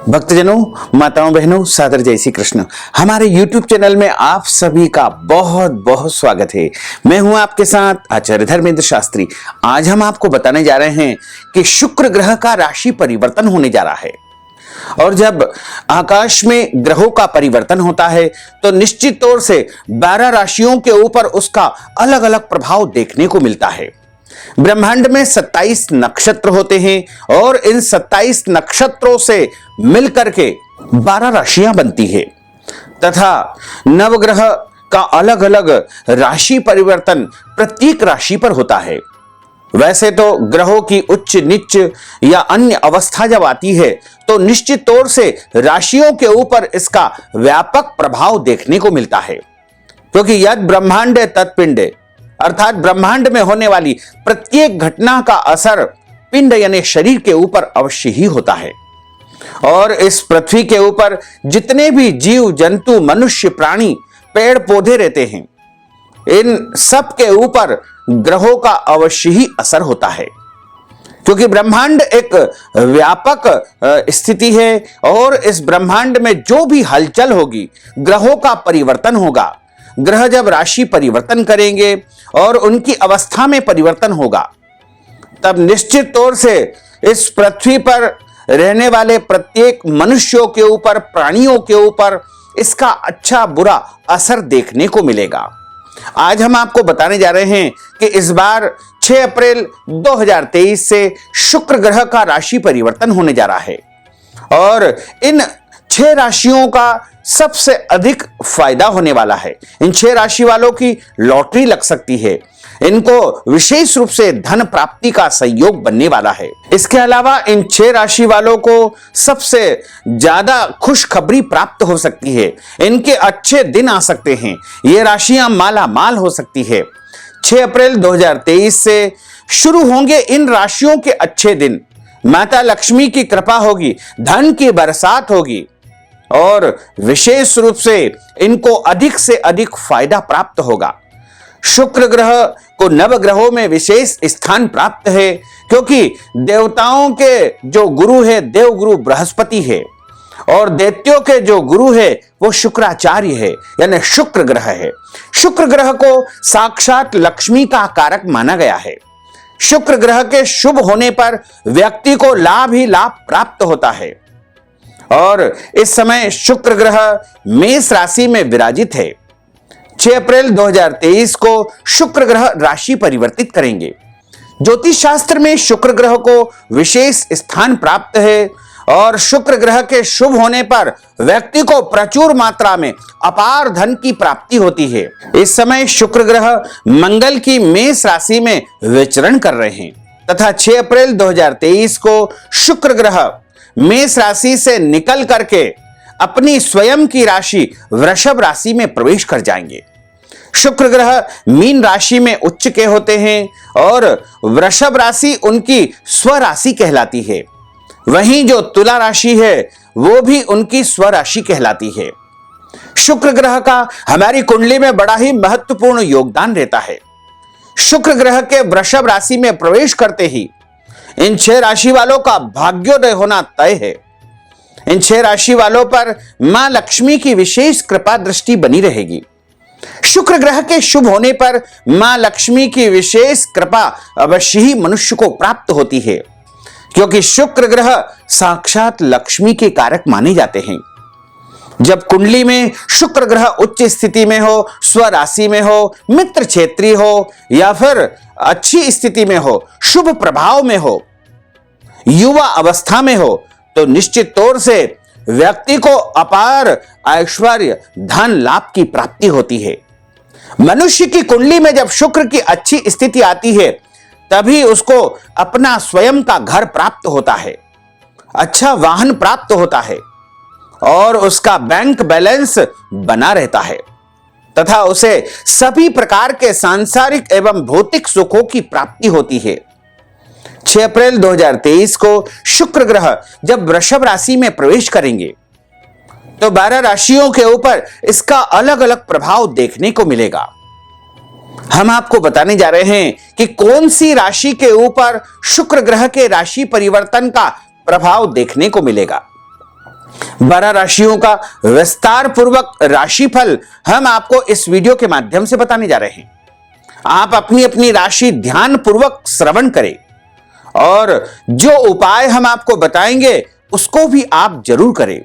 भक्तजनों, माताओं, बहनों, सादर जय श्री कृष्ण। हमारे YouTube चैनल में आप सभी का बहुत बहुत स्वागत है। मैं हूं आपके साथ आचार्य धर्मेंद्र शास्त्री। आज हम आपको बताने जा रहे हैं कि शुक्र ग्रह का राशि परिवर्तन होने जा रहा है। और जब आकाश में ग्रहों का परिवर्तन होता है तो निश्चित तौर से 12 राशियों के ऊपर उसका अलग अलग प्रभाव देखने को मिलता है। ब्रह्मांड में 27 नक्षत्र होते हैं और इन 27 नक्षत्रों से मिलकर के 12 राशियां बनती है तथा नवग्रह का अलग अलग राशि परिवर्तन प्रत्येक राशि पर होता है। वैसे तो ग्रहों की उच्च नीच या अन्य अवस्था जब आती है तो निश्चित तौर से राशियों के ऊपर इसका व्यापक प्रभाव देखने को मिलता है, क्योंकि यद ब्रह्मांड तत्पिंड अर्थात ब्रह्मांड में होने वाली प्रत्येक घटना का असर पिंड यानी शरीर के ऊपर अवश्य ही होता है। और इस पृथ्वी के ऊपर जितने भी जीव जंतु, मनुष्य, प्राणी, पेड़ पौधे रहते हैं, इन सब के ऊपर ग्रहों का अवश्य ही असर होता है, क्योंकि ब्रह्मांड एक व्यापक स्थिति है और इस ब्रह्मांड में जो भी हलचल होगी, ग्रहों का परिवर्तन होगा। ग्रह जब राशि परिवर्तन करेंगे और उनकी अवस्था में परिवर्तन होगा, तब निश्चित तौर से इस पृथ्वी पर रहने वाले प्रत्येक मनुष्यों के ऊपर, प्राणियों के ऊपर इसका अच्छा बुरा असर देखने को मिलेगा। आज हम आपको बताने जा रहे हैं कि इस बार 6 अप्रैल 2023 से शुक्र ग्रह का राशि परिवर्तन होने जा रहा है और इन 6 राशियों का सबसे अधिक फायदा होने वाला है। इन 6 राशि वालों की लॉटरी लग सकती है। इनको विशेष रूप से धन प्राप्ति का संयोग बनने वाला है। इसके अलावा इन 6 राशि वालों को सबसे ज्यादा खुशखबरी प्राप्त हो सकती है। इनके अच्छे दिन आ सकते हैं। ये राशियां माला माल हो सकती है। 6 अप्रैल 2023 से शुरू होंगे इन राशियों के अच्छे दिन। माता लक्ष्मी की कृपा होगी, धन की बरसात होगी और विशेष रूप से इनको अधिक से अधिक फायदा प्राप्त होगा। शुक्र ग्रह को नवग्रहों में विशेष स्थान प्राप्त है, क्योंकि देवताओं के जो गुरु है देवगुरु बृहस्पति है और दैत्यों के जो गुरु है वो शुक्राचार्य है, यानी शुक्र ग्रह है। शुक्र ग्रह को साक्षात लक्ष्मी का कारक माना गया है। शुक्र ग्रह के शुभ होने पर व्यक्ति को लाभ ही लाभ प्राप्त होता है और इस समय शुक्र ग्रह मेष राशि में विराजित है। 6 अप्रैल 2023 को शुक्र ग्रह राशि परिवर्तित करेंगे। ज्योतिष शास्त्र में शुक्र ग्रह को विशेष स्थान प्राप्त है और शुक्र ग्रह के शुभ होने पर व्यक्ति को प्रचुर मात्रा में अपार धन की प्राप्ति होती है। इस समय शुक्र ग्रह मंगल की मेष राशि में विचरण कर रहे हैं तथा 6 अप्रैल 2023 को शुक्र ग्रह मेष राशि से निकल करके अपनी स्वयं की राशि वृषभ राशि में प्रवेश कर जाएंगे। शुक्र ग्रह मीन राशि में उच्च के होते हैं और वृषभ राशि उनकी स्वराशि कहलाती है। वहीं जो तुला राशि है वो भी उनकी स्वराशि कहलाती है। शुक्र ग्रह का हमारी कुंडली में बड़ा ही महत्वपूर्ण योगदान रहता है। शुक्र ग्रह के वृषभ राशि में प्रवेश करते ही इन 6 राशि वालों का भाग्योदय होना तय है। इन 6 राशि वालों पर मां लक्ष्मी की विशेष कृपा दृष्टि बनी रहेगी। शुक्र ग्रह के शुभ होने पर मां लक्ष्मी की विशेष कृपा अवश्य ही मनुष्य को प्राप्त होती है, क्योंकि शुक्र ग्रह साक्षात लक्ष्मी के कारक माने जाते हैं। जब कुंडली में शुक्र ग्रह उच्च स्थिति में हो, स्वराशि में हो, मित्र क्षेत्रीय हो या फिर अच्छी स्थिति में हो, शुभ प्रभाव में हो, युवा अवस्था में हो, तो निश्चित तौर से व्यक्ति को अपार ऐश्वर्य, धन लाभ की प्राप्ति होती है। मनुष्य की कुंडली में जब शुक्र की अच्छी स्थिति आती है तभी उसको अपना स्वयं का घर प्राप्त होता है, अच्छा वाहन प्राप्त होता है और उसका बैंक बैलेंस बना रहता है तथा उसे सभी प्रकार के सांसारिक एवं भौतिक सुखों की प्राप्ति होती है। 6 अप्रैल 2023 को शुक्र ग्रह जब वृषभ राशि में प्रवेश करेंगे तो 12 राशियों के ऊपर इसका अलग अलग प्रभाव देखने को मिलेगा। हम आपको बताने जा रहे हैं कि कौन सी राशि के ऊपर शुक्र ग्रह के राशि परिवर्तन का प्रभाव देखने को मिलेगा। 12 राशियों का विस्तार पूर्वक राशिफल हम आपको इस वीडियो के माध्यम से बताने जा रहे हैं। आप अपनी अपनी राशि ध्यान पूर्वक श्रवण करें और जो उपाय हम आपको बताएंगे उसको भी आप जरूर करें।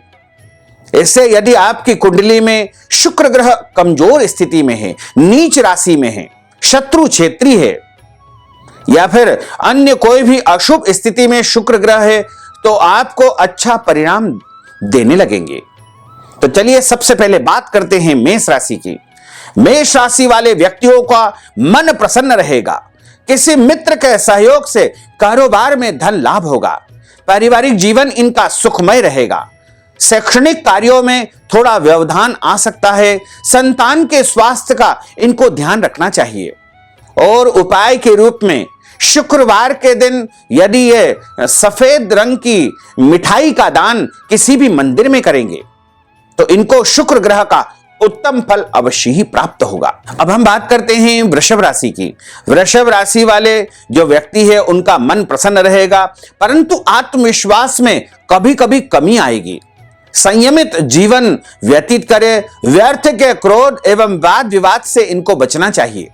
इससे यदि आपकी कुंडली में शुक्र ग्रह कमजोर स्थिति में है, नीच राशि में है, शत्रु क्षेत्री है या फिर अन्य कोई भी अशुभ स्थिति में शुक्र ग्रह है तो आपको अच्छा परिणाम देने लगेंगे। तो चलिए सबसे पहले बात करते हैं मेष राशि की। मेष राशि वाले व्यक्तियों का मन प्रसन्न रहेगा। किसी मित्र के सहयोग से कारोबार में धन लाभ होगा। पारिवारिक जीवन इनका सुखमय रहेगा। शैक्षणिक कार्यों में थोड़ा व्यवधान आ सकता है। संतान के स्वास्थ्य का इनको ध्यान रखना चाहिए। और उपाय के रूप में शुक्रवार के दिन यदि ये सफेद रंग की मिठाई का दान किसी भी मंदिर में करेंगे तो इनको शुक्र ग्रह का उत्तम फल अवश्य ही प्राप्त होगा। अब हम बात करते हैं वृषभ राशि की। वृषभ राशि वाले जो व्यक्ति है उनका मन प्रसन्न रहेगा, परंतु आत्मविश्वास में कभी कभी कमी आएगी। संयमित जीवन व्यतीत करें। व्यर्थ के क्रोध एवं वाद विवाद से इनको बचना चाहिए।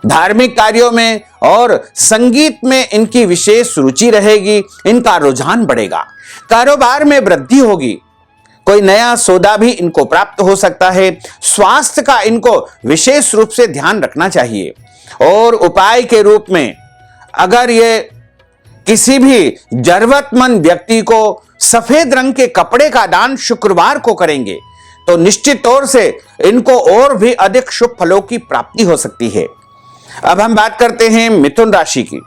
धार्मिक कार्यों में और संगीत में इनकी विशेष रुचि रहेगी। इनका रुझान बढ़ेगा। कारोबार में वृद्धि होगी। कोई नया सौदा भी इनको प्राप्त हो सकता है। स्वास्थ्य का इनको विशेष रूप से ध्यान रखना चाहिए। और उपाय के रूप में अगर ये किसी भी जरूरतमंद व्यक्ति को सफेद रंग के कपड़े का दान शुक्रवार को करेंगे तो निश्चित तौर से इनको और भी अधिक शुभ फलों की प्राप्ति हो सकती है। अब हम बात करते हैं मिथुन राशि की।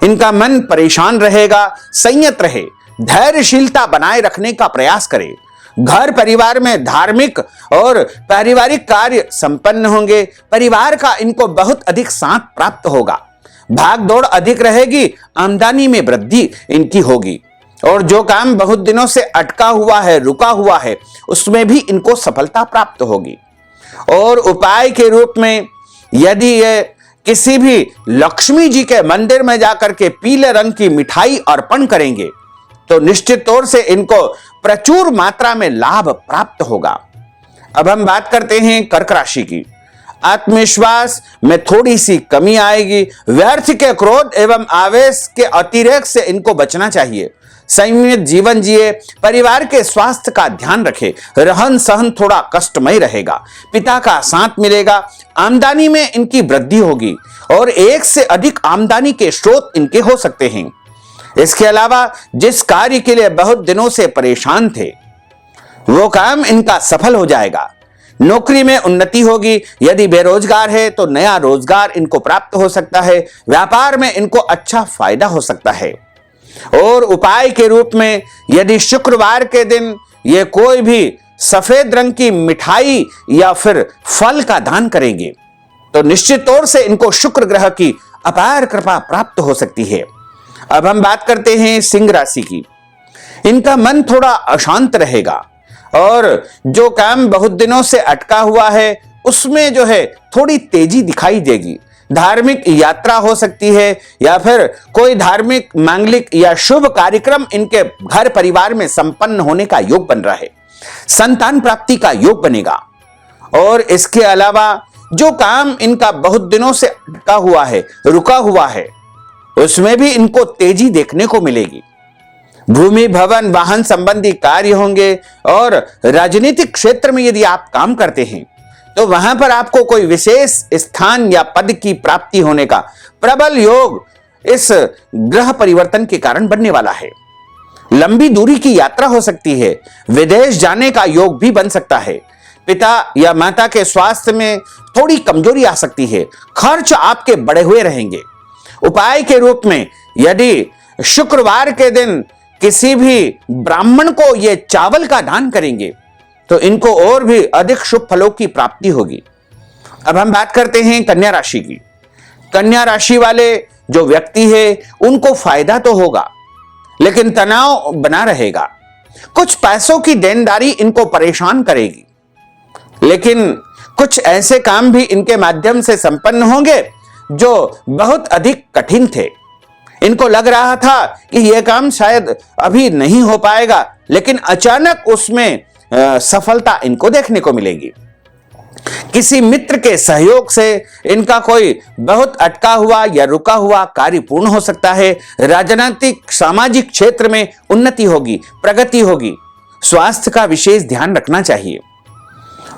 इनका मन परेशान रहेगा। संयत रहे। धैर्यशीलता बनाए रखने का प्रयास करें। घर परिवार में धार्मिक और पारिवारिक कार्य संपन्न होंगे। परिवार का इनको बहुत अधिक साथ प्राप्त होगा। भाग दौड़ अधिक रहेगी। आमदनी में वृद्धि इनकी होगी और जो काम बहुत दिनों से अटका हुआ है, रुका हुआ है, उसमें भी इनको सफलता प्राप्त होगी। और उपाय के रूप में यदि ये किसी भी लक्ष्मी जी के मंदिर में जाकर के पीले रंग की मिठाई अर्पण करेंगे तो निश्चित तौर से इनको प्रचुर मात्रा में लाभ प्राप्त होगा। अब हम बात करते हैं कर्क राशि की। आत्मविश्वास में थोड़ी सी कमी आएगी। व्यर्थ के क्रोध एवं आवेश के अतिरेक से इनको बचना चाहिए। संयमित जीवन जिए। परिवार के स्वास्थ्य का ध्यान रखें। रहन सहन थोड़ा कष्टमय रहेगा। पिता का साथ मिलेगा। आमदनी में इनकी वृद्धि होगी और एक से अधिक आमदनी के स्रोत इनके हो सकते हैं। इसके अलावा जिस कार्य के लिए बहुत दिनों से परेशान थे वो काम इनका सफल हो जाएगा। नौकरी में उन्नति होगी। यदि बेरोजगार है तो नया रोजगार इनको प्राप्त हो सकता है। व्यापार में इनको अच्छा फायदा हो सकता है। और उपाय के रूप में यदि शुक्रवार के दिन ये कोई भी सफेद रंग की मिठाई या फिर फल का दान करेंगे तो निश्चित तौर से इनको शुक्र ग्रह की अपार कृपा प्राप्त हो सकती है। अब हम बात करते हैं सिंह राशि की। इनका मन थोड़ा अशांत रहेगा और जो काम बहुत दिनों से अटका हुआ है उसमें जो है थोड़ी तेजी दिखाई देगी। धार्मिक यात्रा हो सकती है या फिर कोई धार्मिक, मांगलिक या शुभ कार्यक्रम इनके घर परिवार में संपन्न होने का योग बन रहा है। संतान प्राप्ति का योग बनेगा। और इसके अलावा जो काम इनका बहुत दिनों से अटका हुआ है, रुका हुआ है, उसमें भी इनको तेजी देखने को मिलेगी। भूमि, भवन, वाहन संबंधी कार्य होंगे। और राजनीतिक क्षेत्र में यदि आप काम करते हैं तो वहां पर आपको कोई विशेष स्थान या पद की प्राप्ति होने का प्रबल योग इस ग्रह परिवर्तन के कारण बनने वाला है। लंबी दूरी की यात्रा हो सकती है। विदेश जाने का योग भी बन सकता है। पिता या माता के स्वास्थ्य में थोड़ी कमजोरी आ सकती है। खर्च आपके बढ़े हुए रहेंगे। उपाय के रूप में यदि शुक्रवार के दिन किसी भी ब्राह्मण को ये चावल का दान करेंगे तो इनको और भी अधिक शुभ फलों की प्राप्ति होगी। अब हम बात करते हैं कन्या राशि की। कन्या राशि वाले जो व्यक्ति है उनको फायदा तो होगा लेकिन तनाव बना रहेगा। कुछ पैसों की देनदारी इनको परेशान करेगी लेकिन कुछ ऐसे काम भी इनके माध्यम से संपन्न होंगे जो बहुत अधिक कठिन थे। इनको लग रहा था कि यह काम शायद अभी नहीं हो पाएगा, लेकिन अचानक उसमें सफलता इनको देखने को मिलेगी। किसी मित्र के सहयोग से इनका कोई बहुत अटका हुआ या रुका हुआ कार्य पूर्ण हो सकता है। राजनीतिक सामाजिक क्षेत्र में उन्नति होगी, प्रगति होगी। स्वास्थ्य का विशेष ध्यान रखना चाहिए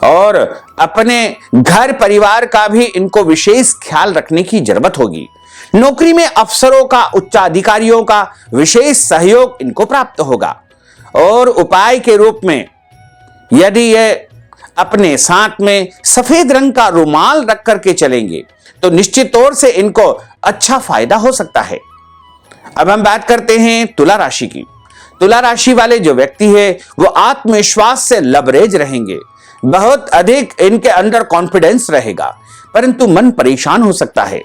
और अपने घर परिवार का भी इनको विशेष ख्याल रखने की जरूरत होगी। नौकरी में अफसरों का, उच्चाधिकारियों का विशेष सहयोग इनको प्राप्त होगा और उपाय के रूप में यदि ये अपने साथ में सफेद रंग का रुमाल रख करके चलेंगे तो निश्चित तौर से इनको अच्छा फायदा हो सकता है। अब हम बात करते हैं तुला राशि की। तुला राशि वाले जो व्यक्ति है वो आत्मविश्वास से लबरेज रहेंगे, बहुत अधिक इनके अंदर कॉन्फिडेंस रहेगा, परंतु मन परेशान हो सकता है।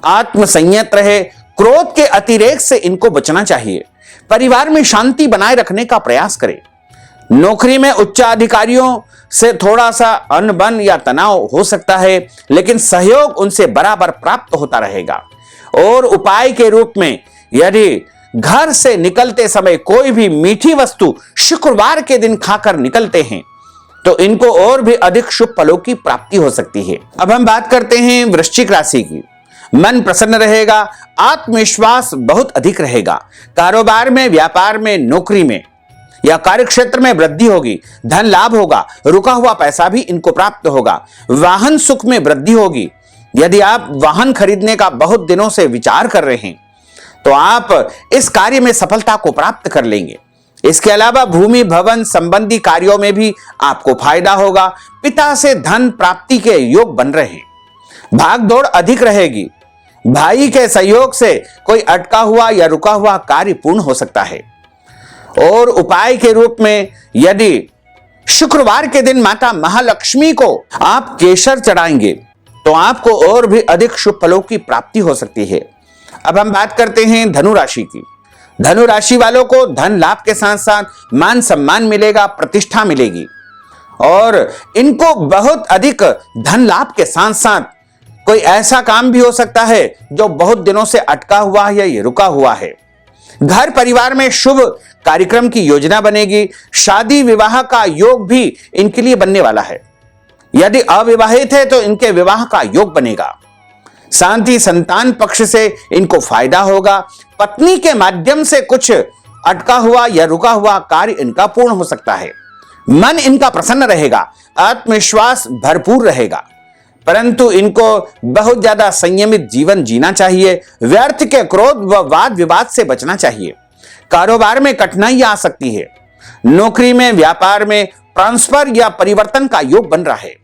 आत्मसंयत रहे, क्रोध के अतिरेक से इनको बचना चाहिए। परिवार में शांति बनाए रखने का प्रयास करें। नौकरी में उच्चाधिकारियों से थोड़ा सा अनबन या तनाव हो सकता है, लेकिन सहयोग उनसे बराबर प्राप्त होता रहेगा। और उपाय के रूप में यदि घर से निकलते समय कोई भी मीठी वस्तु शुक्रवार के दिन खाकर निकलते हैं तो इनको और भी अधिक शुभ फलों की प्राप्ति हो सकती है। अब हम बात करते हैं वृश्चिक राशि की। मन प्रसन्न रहेगा, आत्मविश्वास बहुत अधिक रहेगा। कारोबार में, व्यापार में, नौकरी में या कार्यक्षेत्र में वृद्धि होगी। धन लाभ होगा, रुका हुआ पैसा भी इनको प्राप्त होगा। वाहन सुख में वृद्धि होगी। यदि आप वाहन खरीदने का बहुत दिनों से विचार कर रहे हैं तो आप इस कार्य में सफलता को प्राप्त कर लेंगे। इसके अलावा भूमि भवन संबंधी कार्यों में भी आपको फायदा होगा। पिता से धन प्राप्ति के योग बन रहे हैं। भाग दौड़ अधिक रहेगी। भाई के सहयोग से कोई अटका हुआ या रुका हुआ कार्य पूर्ण हो सकता है। और उपाय के रूप में यदि शुक्रवार के दिन माता महालक्ष्मी को आप केसर चढ़ाएंगे तो आपको और भी अधिक शुभ फलों की प्राप्ति हो सकती है। अब हम बात करते हैं धनु राशि की। धनु राशि वालों को धन लाभ के साथ साथ मान सम्मान मिलेगा, प्रतिष्ठा मिलेगी और इनको बहुत अधिक धन लाभ के साथ साथ कोई ऐसा काम भी हो सकता है जो बहुत दिनों से अटका हुआ है या ये रुका हुआ है। घर परिवार में शुभ कार्यक्रम की योजना बनेगी। शादी विवाह का योग भी इनके लिए बनने वाला है। यदि अविवाहित है तो इनके विवाह का योग बनेगा। साथ ही संतान पक्ष से इनको फायदा होगा। पत्नी के माध्यम से कुछ अटका हुआ या रुका हुआ कार्य इनका पूर्ण हो सकता है। मन इनका प्रसन्न रहेगा, आत्मविश्वास भरपूर रहेगा, परंतु इनको बहुत ज्यादा संयमित जीवन जीना चाहिए। व्यर्थ के क्रोध व वाद विवाद से बचना चाहिए। कारोबार में कठिनाइयां आ सकती है। नौकरी में, व्यापार में ट्रांसफर या परिवर्तन का योग बन रहा है।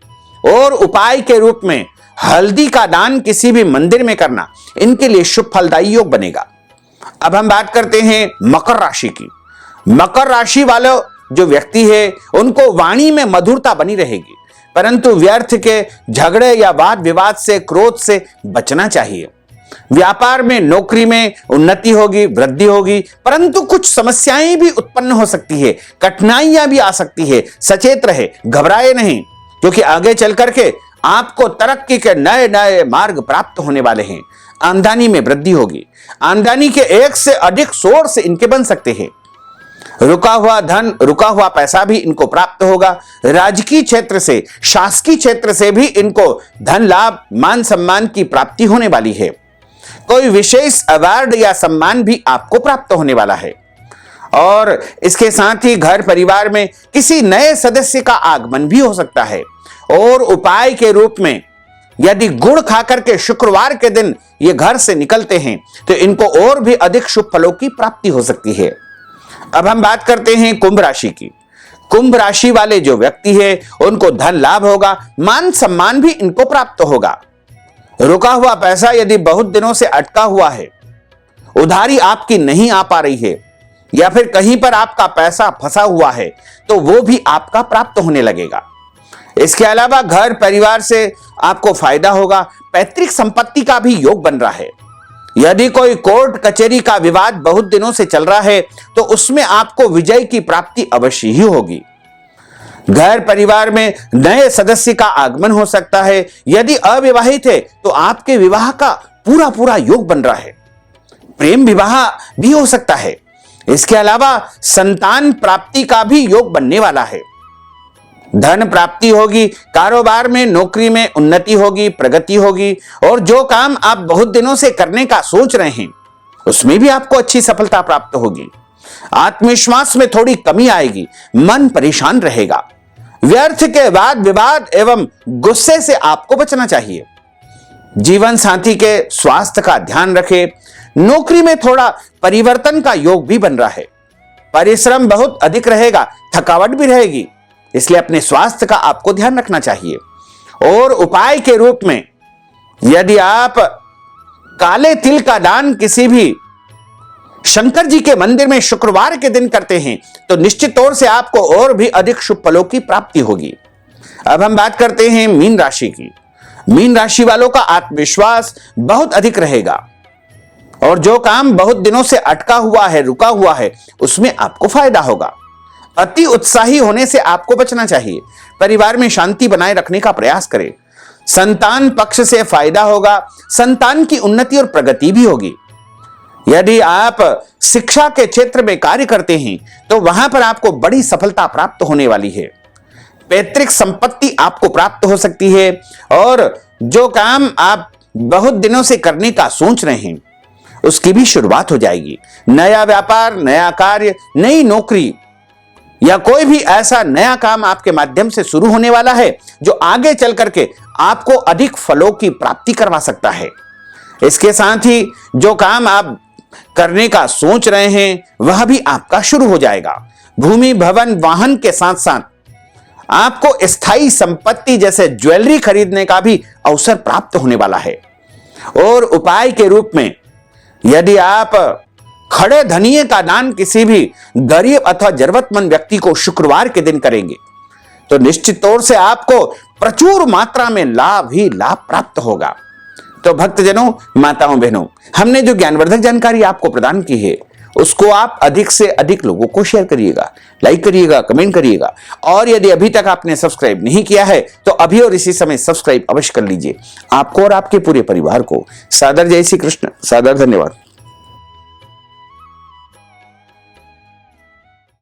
और उपाय के रूप में हल्दी का दान किसी भी मंदिर में करना इनके लिए शुभ फलदायी योग बनेगा। अब हम बात करते हैं मकर राशि की। मकर राशि वाले जो व्यक्ति है उनको वाणी में मधुरता बनी रहेगी, परंतु व्यर्थ के झगड़े या वाद विवाद से, क्रोध से बचना चाहिए। व्यापार में, नौकरी में उन्नति होगी, वृद्धि होगी, परंतु कुछ समस्याएं भी उत्पन्न हो सकती है, कठिनाइयां भी आ सकती है। सचेत रहे, घबराए नहीं, क्योंकि आगे चल करके आपको तरक्की के नए नए मार्ग प्राप्त होने वाले हैं। आमदनी में वृद्धि होगी। आमदनी के एक से अधिक सोर्स इनके बन सकते हैं। रुका हुआ धन, रुका हुआ पैसा भी इनको प्राप्त होगा। राजकीय क्षेत्र से, शासकीय क्षेत्र से भी इनको धन लाभ, मान सम्मान की प्राप्ति होने वाली है। कोई विशेष अवार्ड या सम्मान भी आपको प्राप्त होने वाला है। और इसके साथ ही घर परिवार में किसी नए सदस्य का आगमन भी हो सकता है। और उपाय के रूप में यदि गुड़ खाकर के शुक्रवार के दिन ये घर से निकलते हैं तो इनको और भी अधिक शुभ फलों की प्राप्ति हो सकती है। अब हम बात करते हैं कुंभ राशि की। कुंभ राशि वाले जो व्यक्ति है उनको धन लाभ होगा, मान सम्मान भी इनको प्राप्त होगा। रुका हुआ पैसा यदि बहुत दिनों से अटका हुआ है, उधारी आपकी नहीं आ पा रही है या फिर कहीं पर आपका पैसा फंसा हुआ है तो वो भी आपका प्राप्त होने लगेगा। इसके अलावा घर परिवार से आपको फायदा होगा। पैतृक संपत्ति का भी योग बन रहा है। यदि कोई कोर्ट कचहरी का विवाद बहुत दिनों से चल रहा है तो उसमें आपको विजय की प्राप्ति अवश्य ही होगी। घर परिवार में नए सदस्य का आगमन हो सकता है। यदि अविवाहित है तो आपके विवाह का पूरा पूरा योग बन रहा है। प्रेम विवाह भी हो सकता है। इसके अलावा संतान प्राप्ति का भी योग बनने वाला है। धन प्राप्ति होगी, कारोबार में, नौकरी में उन्नति होगी, प्रगति होगी, और जो काम आप बहुत दिनों से करने का सोच रहे हैं उसमें भी आपको अच्छी सफलता प्राप्त होगी। आत्मविश्वास में थोड़ी कमी आएगी, मन परेशान रहेगा। व्यर्थ के वाद विवाद एवं गुस्से से आपको बचना चाहिए। जीवन साथी के स्वास्थ्य का ध्यान रखें। नौकरी में थोड़ा परिवर्तन का योग भी बन रहा है। परिश्रम बहुत अधिक रहेगा, थकावट भी रहेगी, इसलिए अपने स्वास्थ्य का आपको ध्यान रखना चाहिए। और उपाय के रूप में यदि आप काले तिल का दान किसी भी शंकर जी के मंदिर में शुक्रवार के दिन करते हैं तो निश्चित तौर से आपको और भी अधिक शुभ फलों की प्राप्ति होगी। अब हम बात करते हैं मीन राशि की। मीन राशि वालों का आत्मविश्वास बहुत अधिक रहेगा और जो काम बहुत दिनों से अटका हुआ है, रुका हुआ है, उसमें आपको फायदा होगा। अति उत्साही होने से आपको बचना चाहिए। परिवार में शांति बनाए रखने का प्रयास करें। संतान पक्ष से फायदा होगा। संतान की उन्नति और प्रगति भी होगी। यदि आप शिक्षा के क्षेत्र में कार्य करते हैं तो वहां पर आपको बड़ी सफलता प्राप्त होने वाली है। पैतृक संपत्ति आपको प्राप्त हो सकती है और जो काम आप बहुत दिनों से करने का सोच रहे हैं उसकी भी शुरुआत हो जाएगी। नया व्यापार, नया कार्य, नई नौकरी या कोई भी ऐसा नया काम आपके माध्यम से शुरू होने वाला है जो आगे चल करके आपको अधिक फलों की प्राप्ति करवा सकता है। इसके साथ ही जो काम आप करने का सोच रहे हैं वह भी आपका शुरू हो जाएगा। भूमि, भवन, वाहन के साथ साथ आपको स्थायी संपत्ति जैसे ज्वेलरी खरीदने का भी अवसर प्राप्त होने वाला है। और उपाय के रूप में यदि आप खड़े धनिये का दान किसी भी गरीब अथवा जरूरतमंद व्यक्ति को शुक्रवार के दिन करेंगे तो निश्चित तौर से आपको प्रचुर मात्रा में लाभ ही लाभ प्राप्त होगा। तो भक्तजनों, माताओं, बहनों, हमने जो ज्ञानवर्धक जानकारी आपको प्रदान की है उसको आप अधिक से अधिक लोगों को शेयर करिएगा, लाइक करिएगा, कमेंट करिएगा। और यदि अभी तक आपने सब्सक्राइब नहीं किया है तो अभी और इसी समय सब्सक्राइब अवश्य कर लीजिए। आपको और आपके पूरे परिवार को सादर जय श्री कृष्ण, सादर धन्यवाद।